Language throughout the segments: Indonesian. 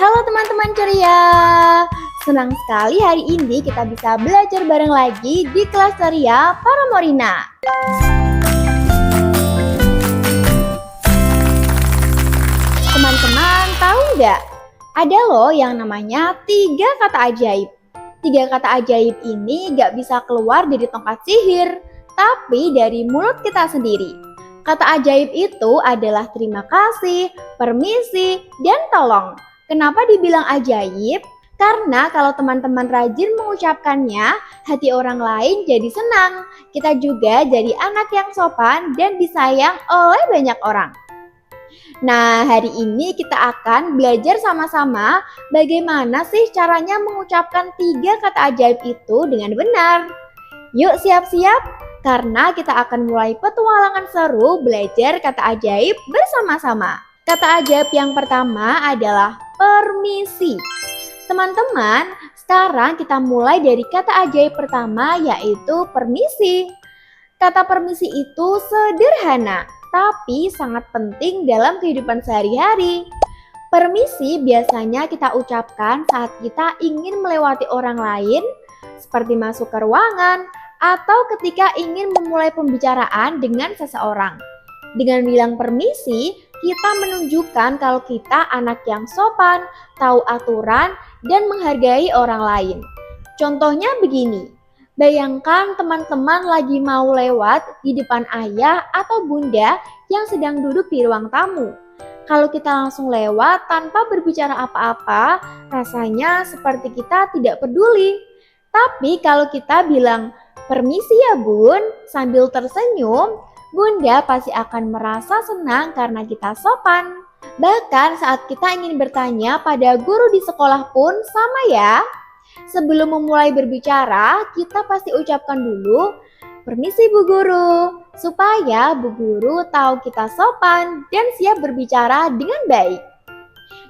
Halo teman-teman ceria, senang sekali hari ini kita bisa belajar bareng lagi di kelas ceria para Morina. Teman-teman tahu nggak? Ada loh yang namanya 3 kata ajaib. 3 kata ajaib ini nggak bisa keluar dari tongkat sihir, tapi dari mulut kita sendiri. Kata ajaib itu adalah terima kasih, permisi, dan tolong. Kenapa dibilang ajaib? Karena kalau teman-teman rajin mengucapkannya, hati orang lain jadi senang. Kita juga jadi anak yang sopan dan disayang oleh banyak orang. Nah, hari ini kita akan belajar sama-sama bagaimana sih caranya mengucapkan 3 kata ajaib itu dengan benar. Yuk siap-siap, karena kita akan mulai petualangan seru belajar kata ajaib bersama-sama. Kata ajaib yang pertama adalah permisi. Teman-teman, sekarang kita mulai dari kata ajaib pertama yaitu permisi. Kata permisi itu sederhana, tapi sangat penting dalam kehidupan sehari-hari. Permisi biasanya kita ucapkan saat kita ingin melewati orang lain, seperti masuk ke ruangan, atau ketika ingin memulai pembicaraan dengan seseorang. Dengan bilang permisi, kita menunjukkan kalau kita anak yang sopan, tahu aturan, dan menghargai orang lain. Contohnya begini, bayangkan teman-teman lagi mau lewat di depan ayah atau bunda yang sedang duduk di ruang tamu. Kalau kita langsung lewat tanpa berbicara apa-apa, rasanya seperti kita tidak peduli. Tapi kalau kita bilang, permisi ya bun, sambil tersenyum, bunda pasti akan merasa senang karena kita sopan. Bahkan saat kita ingin bertanya pada guru di sekolah pun sama ya. Sebelum memulai berbicara, kita pasti ucapkan dulu, permisi Bu Guru, supaya Bu Guru tahu kita sopan dan siap berbicara dengan baik.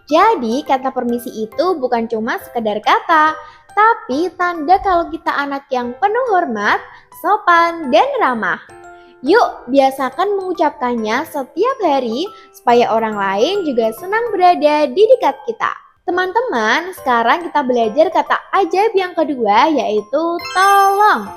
Jadi kata permisi itu bukan cuma sekedar kata, tapi tanda kalau kita anak yang penuh hormat, sopan, dan ramah. Yuk biasakan mengucapkannya setiap hari supaya orang lain juga senang berada di dekat kita. Teman-teman, sekarang kita belajar kata ajaib yang kedua yaitu tolong.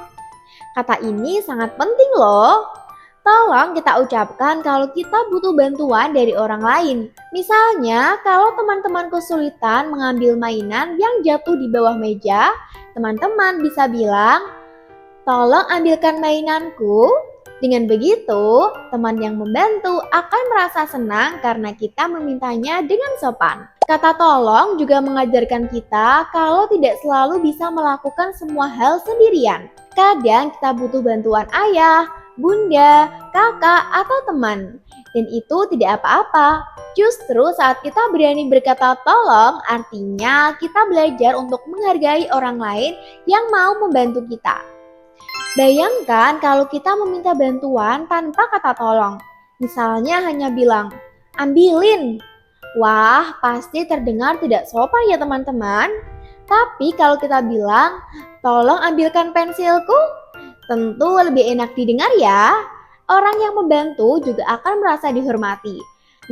Kata ini sangat penting loh. Tolong kita ucapkan kalau kita butuh bantuan dari orang lain. Misalnya, kalau teman-teman kesulitan mengambil mainan yang jatuh di bawah meja, teman-teman bisa bilang, tolong ambilkan mainanku. Dengan begitu, teman yang membantu akan merasa senang karena kita memintanya dengan sopan. Kata tolong juga mengajarkan kita kalau tidak selalu bisa melakukan semua hal sendirian. Kadang kita butuh bantuan ayah, bunda, kakak, atau teman. Dan itu tidak apa-apa. Justru saat kita berani berkata tolong, artinya kita belajar untuk menghargai orang lain yang mau membantu kita. Bayangkan kalau kita meminta bantuan tanpa kata tolong. Misalnya hanya bilang, ambilin. Wah, pasti terdengar tidak sopan ya teman-teman. Tapi kalau kita bilang, tolong ambilkan pensilku, tentu lebih enak didengar ya. Orang yang membantu juga akan merasa dihormati.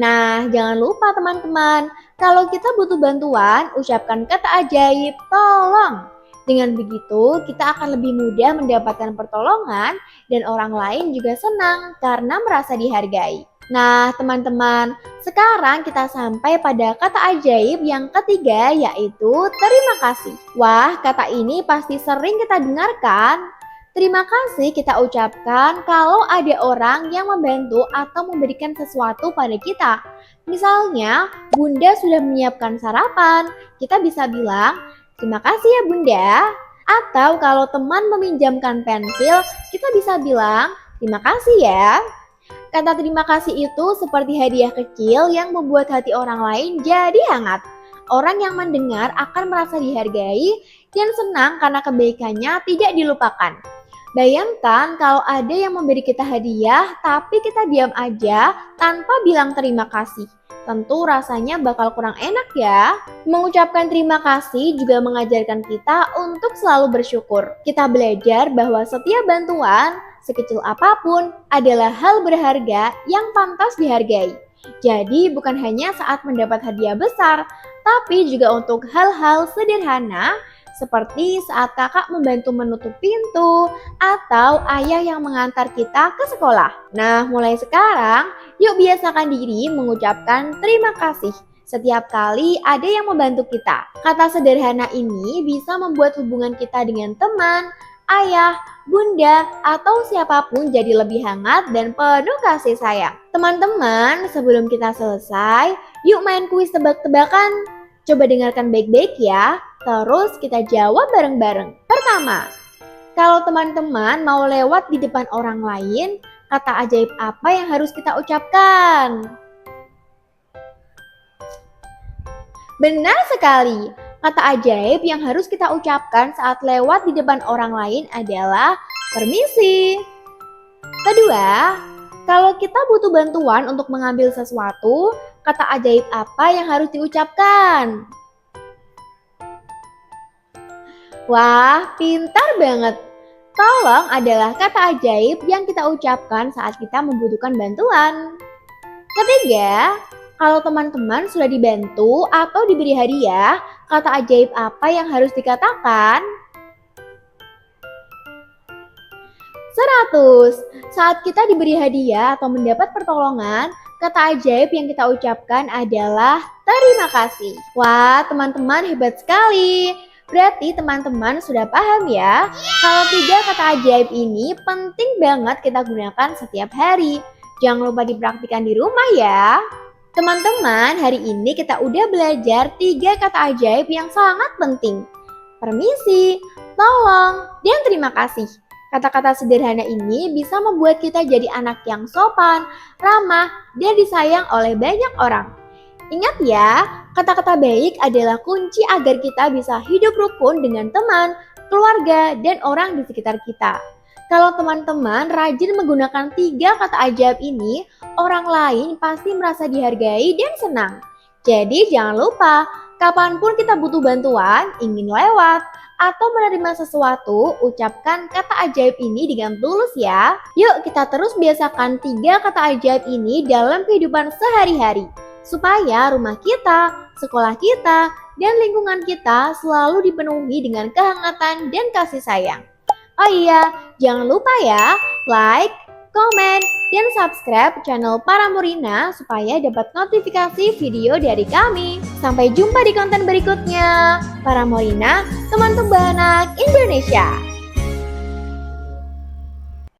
Nah, jangan lupa teman-teman, kalau kita butuh bantuan, ucapkan kata ajaib, tolong. Dengan begitu, kita akan lebih mudah mendapatkan pertolongan dan orang lain juga senang karena merasa dihargai. Nah, teman-teman, sekarang kita sampai pada kata ajaib yang ketiga yaitu terima kasih. Wah, kata ini pasti sering kita dengarkan. Terima kasih kita ucapkan kalau ada orang yang membantu atau memberikan sesuatu pada kita. Misalnya, bunda sudah menyiapkan sarapan, kita bisa bilang, terima kasih ya bunda. Atau kalau teman meminjamkan pensil, kita bisa bilang, terima kasih ya. Kata terima kasih itu seperti hadiah kecil yang membuat hati orang lain jadi hangat. Orang yang mendengar akan merasa dihargai dan senang karena kebaikannya tidak dilupakan. Bayangkan kalau ada yang memberi kita hadiah tapi kita diam aja tanpa bilang terima kasih. Tentu rasanya bakal kurang enak ya. Mengucapkan terima kasih juga mengajarkan kita untuk selalu bersyukur. Kita belajar bahwa setiap bantuan, sekecil apapun, adalah hal berharga yang pantas dihargai. Jadi bukan hanya saat mendapat hadiah besar, tapi juga untuk hal-hal sederhana seperti saat kakak membantu menutup pintu atau ayah yang mengantar kita ke sekolah. Nah, mulai sekarang, yuk biasakan diri mengucapkan terima kasih setiap kali ada yang membantu kita. Kata sederhana ini bisa membuat hubungan kita dengan teman, ayah, bunda, atau siapapun jadi lebih hangat dan penuh kasih sayang. Teman-teman, sebelum kita selesai, yuk main kuis tebak-tebakan. Coba dengarkan baik-baik ya, terus kita jawab bareng-bareng. Pertama, kalau teman-teman mau lewat di depan orang lain, kata ajaib apa yang harus kita ucapkan? Benar sekali. Kata ajaib yang harus kita ucapkan saat lewat di depan orang lain adalah permisi. Kedua, kalau kita butuh bantuan untuk mengambil sesuatu, kata ajaib apa yang harus diucapkan? Wah, pintar banget. Tolong adalah kata ajaib yang kita ucapkan saat kita membutuhkan bantuan. Ketiga, kalau teman-teman sudah dibantu atau diberi hadiah, kata ajaib apa yang harus dikatakan? 100. Saat kita diberi hadiah atau mendapat pertolongan, kata ajaib yang kita ucapkan adalah terima kasih. Wah, teman-teman hebat sekali. Berarti teman-teman sudah paham ya, kalau 3 kata ajaib ini penting banget kita gunakan setiap hari. Jangan lupa dipraktikkan di rumah ya. Teman-teman, hari ini kita udah belajar 3 kata ajaib yang sangat penting. Permisi, tolong, dan terima kasih. Kata-kata sederhana ini bisa membuat kita jadi anak yang sopan, ramah, dan disayang oleh banyak orang. Ingat ya, kata-kata baik adalah kunci agar kita bisa hidup rukun dengan teman, keluarga, dan orang di sekitar kita. Kalau teman-teman rajin menggunakan 3 kata ajaib ini, orang lain pasti merasa dihargai dan senang. Jadi jangan lupa, kapanpun kita butuh bantuan, ingin lewat, atau menerima sesuatu, ucapkan kata ajaib ini dengan tulus ya. Yuk kita terus biasakan 3 kata ajaib ini dalam kehidupan sehari-hari. Supaya rumah kita, sekolah kita, dan lingkungan kita selalu dipenuhi dengan kehangatan dan kasih sayang. Oh iya, jangan lupa ya, like, komen, dan subscribe channel Paramorina supaya dapat notifikasi video dari kami. Sampai jumpa di konten berikutnya. Paramorina, teman tumbuh anak Indonesia.